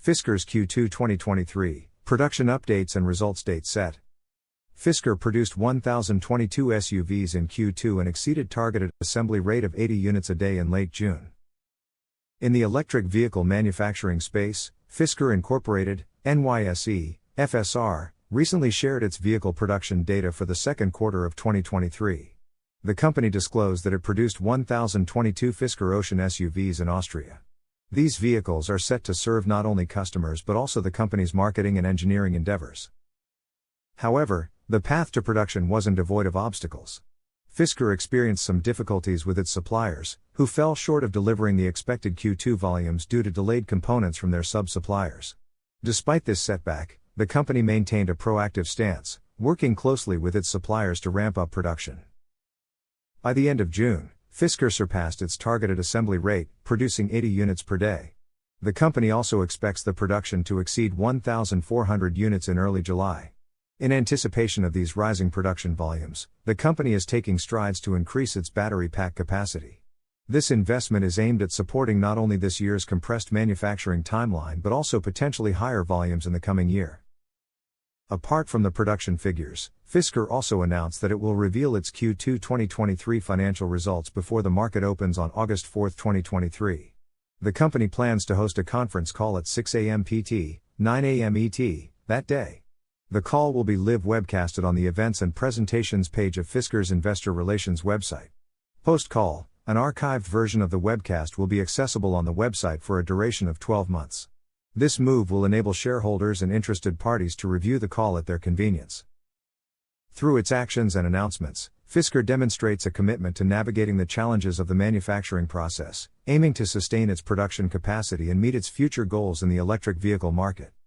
Fisker's Q2 2023, production updates and results date set. Fisker produced 1,022 SUVs in Q2 and exceeded targeted assembly rate of 80 units a day in late June. In the electric vehicle manufacturing space, Fisker Inc., NYSE, FSR, recently shared its vehicle production data for the second quarter of 2023. The company disclosed that it produced 1,022 Fisker Ocean SUVs in Austria. These vehicles are set to serve not only customers but also the company's marketing and engineering endeavors. However, the path to production wasn't devoid of obstacles. Fisker experienced some difficulties with its suppliers, who fell short of delivering the expected Q2 volumes due to delayed components from their sub-suppliers. Despite this setback, the company maintained a proactive stance, working closely with its suppliers to ramp up production. By the end of June, Fisker surpassed its targeted assembly rate, producing 80 units per day. The company also expects the production to exceed 1,400 units in early July. In anticipation of these rising production volumes, the company is taking strides to increase its battery pack capacity. This investment is aimed at supporting not only this year's compressed manufacturing timeline but also potentially higher volumes in the coming year. Apart from the production figures, Fisker also announced that it will reveal its Q2 2023 financial results before the market opens on August 4, 2023. The company plans to host a conference call at 6 a.m. PT, 9 a.m. ET, that day. The call will be live webcasted on the Events and Presentations page of Fisker's Investor Relations website. Post-call, an archived version of the webcast will be accessible on the website for a duration of 12 months. This move will enable shareholders and interested parties to review the call at their convenience. Through its actions and announcements, Fisker demonstrates a commitment to navigating the challenges of the manufacturing process, aiming to sustain its production capacity and meet its future goals in the electric vehicle market.